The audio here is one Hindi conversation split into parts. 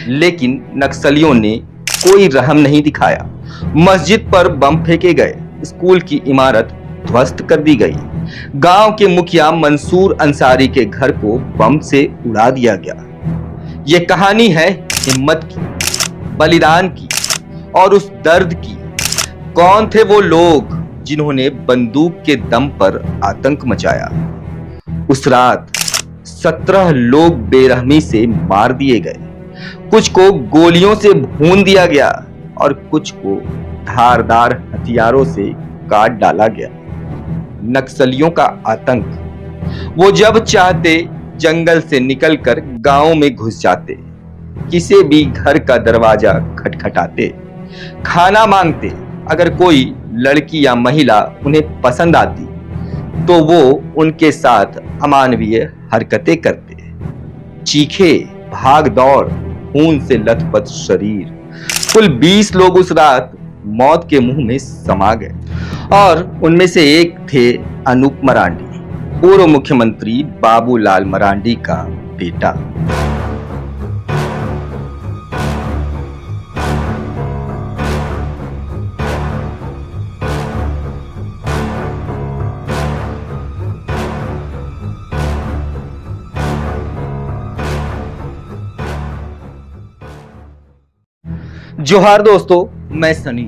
लेकिन नक्सलियों ने कोई रहम नहीं दिखाया। मस्जिद पर बम फेंके गए, स्कूल की इमारत ध्वस्त कर दी गई, गांव के मुखिया मंसूर अंसारी के घर को बम से उड़ा दिया गया। ये कहानी है हिम्मत की, बलिदान की और उस दर्द की। कौन थे वो लोग जिन्होंने बंदूक के दम पर आतंक मचाया? उस रात 17 लोग बेरहमी से मार दिए गए, कुछ को गोलियों से भून दिया गया और कुछ को धारदार हथियारों से काट डाला गया। नक्सलियों का आतंक। वो जब चाहते जंगल से निकलकर गांव में घुस जाते, किसी भी घर का दरवाजा खटखटाते, खाना मांगते। अगर कोई लड़की या महिला उन्हें पसंद आती तो वो उनके साथ अमानवीय हरकतें करते। चीखे, भाग दौड़, खून से लथपथ शरीर। कुल 20 लोग उस रात मौत के मुंह में समा गए और उनमें से एक थे अनूप मरांडी, पूर्व मुख्यमंत्री बाबूलाल मरांडी का बेटा। जोहार दोस्तों, मैं सनी।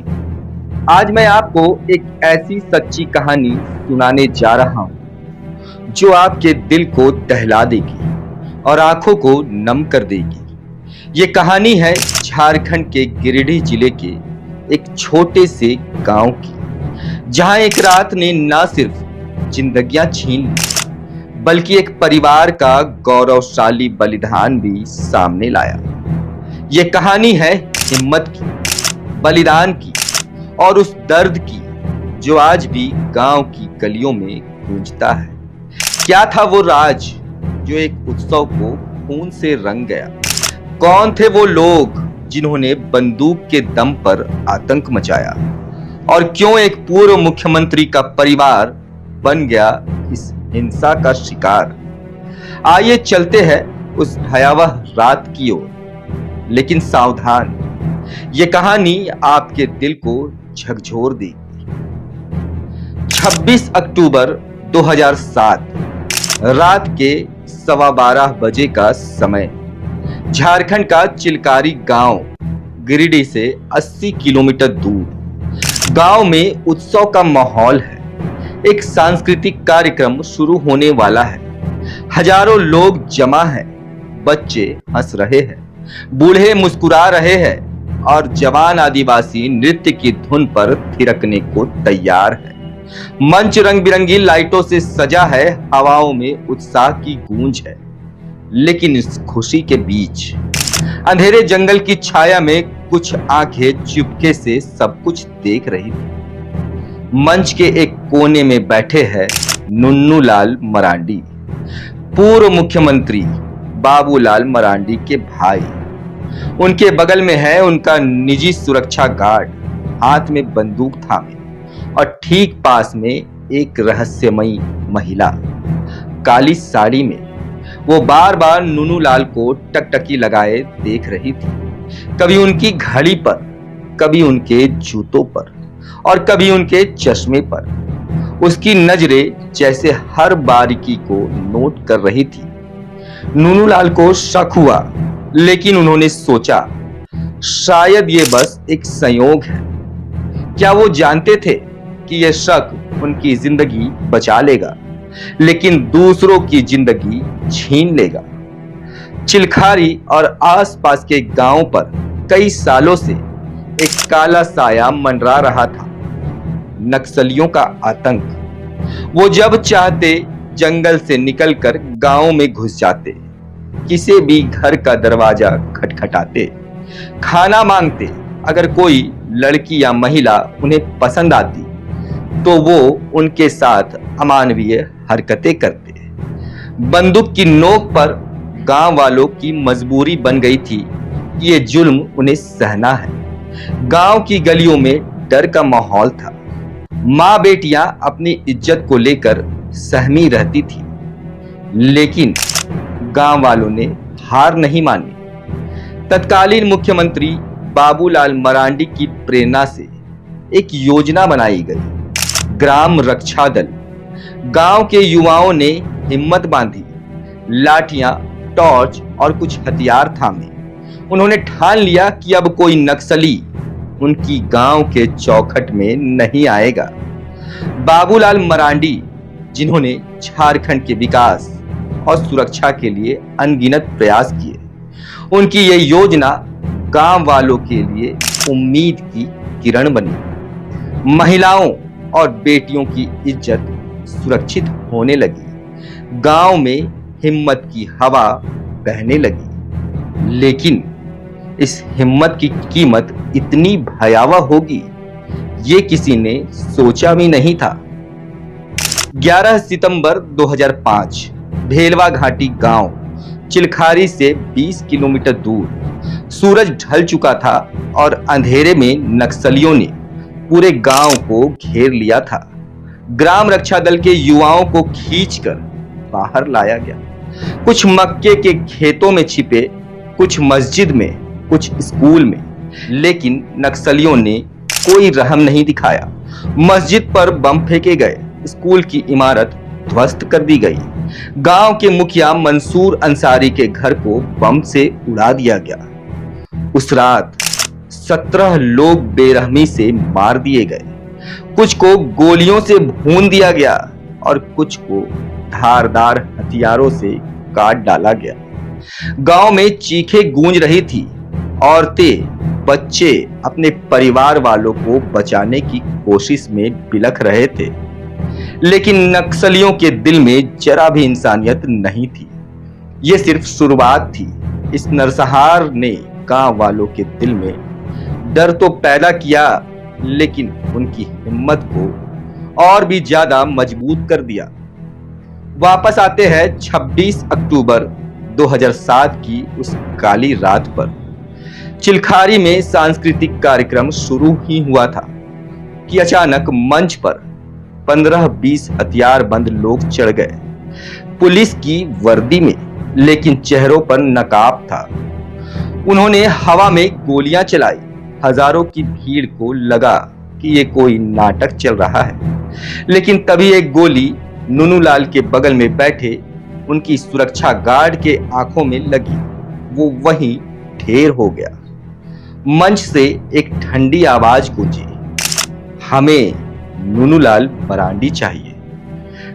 आज मैं आपको एक ऐसी सच्ची कहानी सुनाने जा रहा हूं जो आपके दिल को दहला देगी और आंखों को नम कर देगी। ये कहानी है झारखंड के गिरिडीह जिले के एक छोटे से गांव की, जहां एक रात ने न सिर्फ जिंदगियां छीन ली बल्कि एक परिवार का गौरवशाली बलिदान भी सामने लाया। ये कहानी है हिम्मत की, बलिदान की और उस दर्द की जो आज भी गांव की गलियों में गूंजता है। क्या था वो राज जो एक उत्सव को खून से रंग गया? कौन थे वो लोग जिन्होंने बंदूक के दम पर आतंक मचाया? और क्यों एक पूर्व मुख्यमंत्री का परिवार बन गया इस हिंसा का शिकार? आइए चलते हैं उस भयावह रात की ओर। लेकिन सावधान, ये कहानी आपके दिल को झकझोर देगी। 26 अक्टूबर 2007 रात के 12:15 बजे का समय। झारखंड का चिलकारी गांव गिरिडीह से 80 किलोमीटर दूर। गांव में उत्सव का माहौल है। एक सांस्कृतिक कार्यक्रम शुरू होने वाला है। हजारों लोग जमा हैं, बच्चे हंस रहे हैं, बूढ़े मुस्कुरा रहे हैं और जवान आदिवासी नृत्य की धुन पर थिरकने को तैयार है। मंच रंग बिरंगी लाइटों से सजा है, हवाओं में उत्साह की गूंज है। लेकिन इस खुशी के बीच अंधेरे जंगल की छाया में कुछ आंखें चुपके से सब कुछ देख रही थी। मंच के एक कोने में बैठे हैं नुन्नूलाल मरांडी, पूर्व मुख्यमंत्री बाबूलाल मरांडी के भाई। उनके बगल में है उनका निजी सुरक्षा गार्ड, हाथ में बंदूक थामे, और ठीक पास में एक रहस्यमयी महिला काली साड़ी में। वो बार बार नुन्नूलाल को टकटकी लगाए देख रही थी, कभी उनकी घड़ी पर, कभी उनके जूतों पर और कभी उनके चश्मे पर। उसकी नजरें जैसे हर बारीकी को नोट कर रही थी। नुन्नूलाल को शक हुआ, लेकिन उन्होंने सोचा शायद ये बस एक संयोग है। क्या वो जानते थे कि यह शक उनकी जिंदगी बचा लेगा, लेकिन दूसरों की जिंदगी छीन लेगा? चिलखारी और आसपास के गांव पर कई सालों से एक काला साया मंडरा रहा था, नक्सलियों का आतंक। वो जब चाहते जंगल से निकलकर गांव में घुस जाते, किसी भी घर का दरवाजा खटखटाते, खाना मांगते। अगर कोई लड़की या महिला उन्हें पसंद आती तो वो उनके साथ अमानवीय हरकतें करते। बंदूक की नोक पर गांव वालों की मजबूरी बन गई थी कि ये जुल्म उन्हें सहना है। गांव की गलियों में डर का माहौल था। माँ बेटियां अपनी इज्जत को लेकर सहमी रहती थी, लेकिन गांव वालों ने हार नहीं मानी। तत्कालीन मुख्यमंत्री बाबूलाल मरांडी की प्रेरणा से एक योजना बनाई गई, ग्राम रक्षा दल। गांव के युवाओं ने हिम्मत बांधी, लाठियां, टॉर्च और कुछ हथियार थामे। उन्होंने ठान लिया कि अब कोई नक्सली उनकी गांव के चौखट में नहीं आएगा। बाबूलाल मरांडी, जिन्होंने झारखंड के विकास और सुरक्षा के लिए अनगिनत प्रयास किए, उनकी ये योजना गांव वालों के लिए उम्मीद की किरण बनी। महिलाओं और बेटियों की इज्जत सुरक्षित होने लगी, गांव में हिम्मत की हवा बहने लगी। लेकिन इस हिम्मत की कीमत इतनी भयावह होगी, ये किसी ने सोचा भी नहीं था। 11 सितंबर 2005 भेलवा घाटी गांव चिलखारी से 20 किलोमीटर दूर सूरज ढल चुका था और अंधेरे में नक्सलियों ने पूरे गांव को घेर लिया था। ग्राम रक्षा दल के युवाओं को खींचकर बाहर लाया गया। कुछ मक्के के खेतों में छिपे, कुछ मस्जिद में, कुछ स्कूल में। लेकिन नक्सलियों ने कोई रहम नहीं दिखाया। मस्जिद पर बम फेंके गए, स्कूल की इमारत ध्वस्त कर दी गई। गांव के मुखिया मंसूर अंसारी के घर को बम से उड़ा दिया गया। उस रात 17 लोग बेरहमी से मार दिए गए। कुछ को गोलियों से भून दिया गया और कुछ को धारदार हथियारों से काट डाला गया। गांव में चीखें गूंज रही थी। औरतें, बच्चे अपने परिवार वालों को बचाने की कोशिश में बिलख रहे थे। लेकिन नक्सलियों के दिल में जरा भी इंसानियत नहीं थी। यह सिर्फ शुरुआत थी। इस नरसंहार ने गांव वालों के दिल में डर तो पैदा किया, लेकिन उनकी हिम्मत को और भी ज्यादा मजबूत कर दिया। वापस आते हैं 26 अक्टूबर 2007 की उस काली रात पर। चिलखारी में सांस्कृतिक कार्यक्रम शुरू ही हुआ था कि अचानक मंच पर 15-20 हथियारबंद लोग चढ़ गए, पुलिस की वर्दी में, लेकिन चेहरों पर नकाब था। उन्होंने हवा में गोलियां चलाई। हजारों की भीड़ को लगा कि ये कोई नाटक चल रहा है। लेकिन तभी एक गोली नुनुलाल के बगल में बैठे उनकी सुरक्षा गार्ड के आंखों में लगी। वो वहीं ढेर हो गया। मंच से एक ठंडी आवाज गूंजी, हमें नुनुलाल मरांडी चाहिए।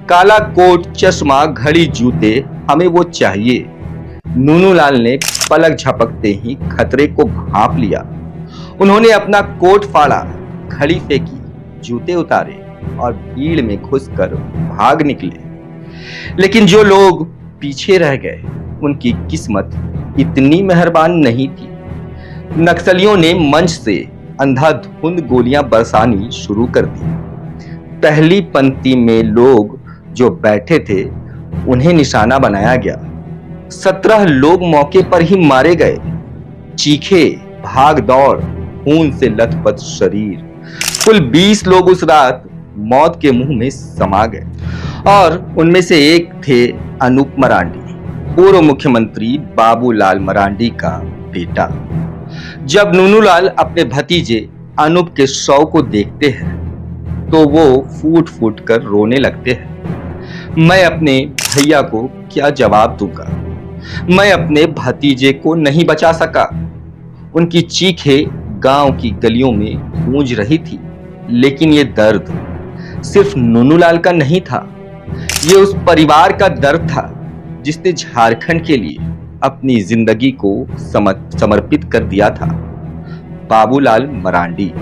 काला कोट, चश्मा, घड़ी, जूते, हमें वो चाहिए। नुनुलाल ने पलक झपकते ही खतरे को भांप लिया। उन्होंने अपना कोट फाड़ा, घड़ी फेंकी, जूते उतारे और भीड़ में घुसकर भाग निकले। लेकिन जो लोग पीछे रह गए, उनकी किस्मत इतनी मेहरबान नहीं थी। नक्सलियों ने मंच से अंधाधुंध गोलियां बरसानी शुरू कर दी। पहली पंक्ति में लोग जो बैठे थे, उन्हें निशाना बनाया गया। 17 लोग मौके पर ही मारे गए। चीखे, भाग दौड़, खून से लथपथ शरीर। कुल 20 लोग उस रात मौत के मुंह में समा गए। और उनमें से एक थे अनूप मरांडी, पूर्व मुख्यमंत्री बाबूलाल मरांडी का बेटा। जब नुनुलाल अपने भतीजे अनूप के शव को देखते हैं तो वो फूट फूट कर रोने लगते हैं। मैं अपने भैया को क्या जवाब दूंगा? मैं अपने भतीजे को नहीं बचा सका। उनकी चीखें गांव की गलियों में गूंज रही थी। लेकिन ये दर्द सिर्फ नुनुलाल का नहीं था, ये उस परिवार का दर्द था जिसने झारखंड के लिए अपनी जिंदगी को समर्पित कर दिया था। बाबूलाल मरांडी,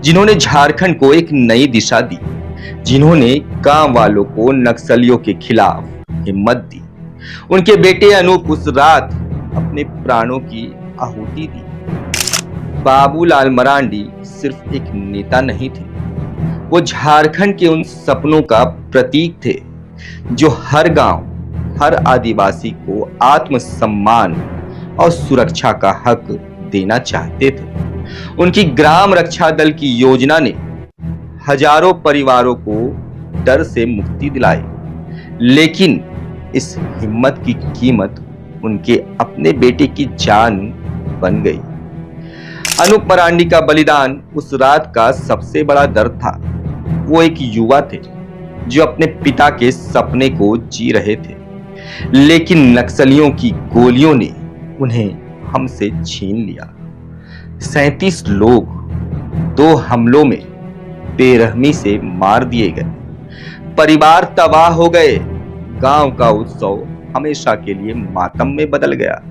जिन्होंने झारखंड को एक नई दिशा दी, जिन्होंने गांव वालों को नक्सलियों के खिलाफ हिम्मत दी। उनके बेटे अनूप उस रात अपने प्राणों की आहुति दी। बाबूलाल मरांडी सिर्फ एक नेता नहीं थे, वो झारखंड के उन सपनों का प्रतीक थे जो हर गांव, हर आदिवासी को आत्मसम्मान और सुरक्षा का हक देना चाहते थे। उनकी ग्राम रक्षा दल की योजना ने हजारों परिवारों को डर से मुक्ति दिलाई। लेकिन इस हिम्मत की कीमत उनके अपने बेटे की जान बन गई। अनूप मरांडी का बलिदान उस रात का सबसे बड़ा दर्द था। वो एक युवा थे जो अपने पिता के सपने को जी रहे थे, लेकिन नक्सलियों की गोलियों ने उन्हें हमसे छीन लिया। 37 लोग 2 हमलों में बेरहमी से मार दिए गए। परिवार तबाह हो गए। गांव का उत्सव हमेशा के लिए मातम में बदल गया।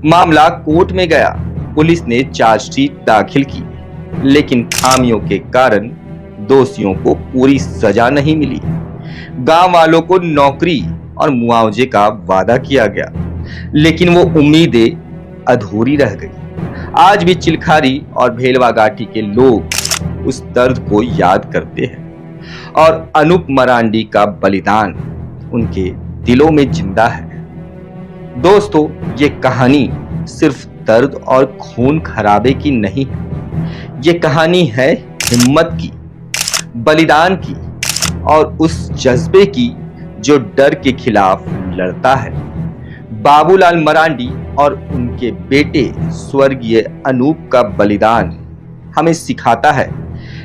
मामला कोर्ट में गया। पुलिस ने चार्जशीट दाखिल की, लेकिन खामियों के कारण दोषियों को पूरी सजा नहीं मिली। गांव वालों को नौकरी और मुआवजे का वादा किया गया, लेकिन वो उम्मीदें अधूरी रह गई। आज भी चिलखारी और भेलवा घाटी के लोग उस दर्द को याद करते हैं, और अनूप मरांडी का बलिदान उनके दिलों में जिंदा है। दोस्तों, ये कहानी सिर्फ दर्द और खून खराबे की नहीं है। ये कहानी है हिम्मत की, बलिदान की और उस जज्बे की जो डर के खिलाफ लड़ता है। बाबूलाल मरांडी और उनके बेटे स्वर्गीय अनूप का बलिदान हमें सिखाता है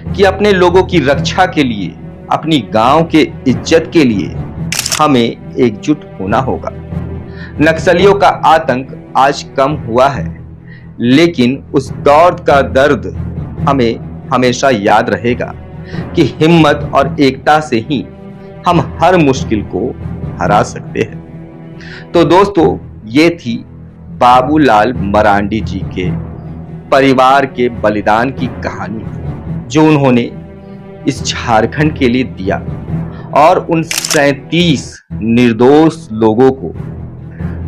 कि अपने लोगों की रक्षा के लिए, अपनी गांव के इज्जत के लिए हमें एकजुट होना होगा। नक्सलियों का आतंक आज कम हुआ है, लेकिन उस दौर का दर्द हमें हमेशा याद रहेगा कि हिम्मत और एकता से ही हम हर मुश्किल को हरा सकते हैं। तो दोस्तों, ये थी बाबूलाल मरांडी जी के परिवार के बलिदान की कहानी, जो उन्होंने इस झारखंड के लिए दिया, और उन 37 निर्दोष लोगों को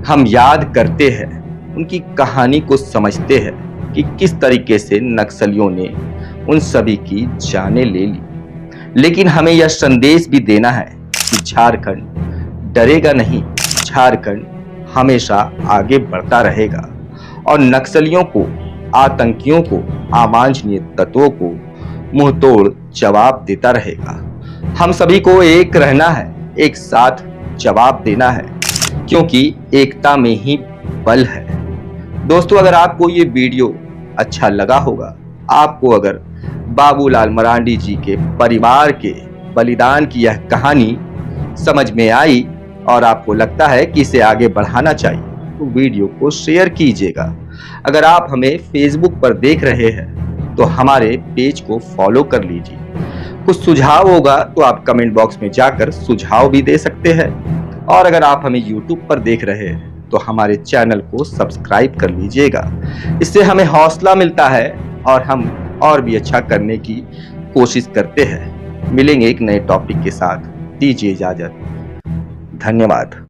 हम याद करते हैं, उनकी कहानी को समझते हैं कि किस तरीके से नक्सलियों ने उन सभी की जानें ले ली। लेकिन हमें यह संदेश भी देना है कि झारखंड डरेगा नहीं, झारखंड हमेशा आगे बढ़ता रहेगा और नक्सलियों को, आतंकियों को, अवांछनीय तत्वों को मुंहतोड़ जवाब देता रहेगा। हम सभी को एक रहना है, एक साथ जवाब देना है, क्योंकि एकता में ही बल है। दोस्तों, अगर आपको ये वीडियो अच्छा लगा होगा, आपको अगर बाबूलाल मरांडी जी के परिवार के बलिदान की यह कहानी समझ में आई और आपको लगता है कि इसे आगे बढ़ाना चाहिए, तो वीडियो को शेयर कीजिएगा। अगर आप हमें फेसबुक पर देख रहे हैं तो हमारे पेज को फॉलो कर लीजिए। कुछ सुझाव होगा तो आप कमेंट बॉक्स में जाकर सुझाव भी दे सकते हैं, और अगर आप हमें यूट्यूब पर देख रहे हैं तो हमारे चैनल को सब्सक्राइब कर लीजिएगा। इससे हमें हौसला मिलता है और हम और भी अच्छा करने की कोशिश करते हैं। मिलेंगे एक नए टॉपिक के साथ। दीजिए इजाजत। धन्यवाद।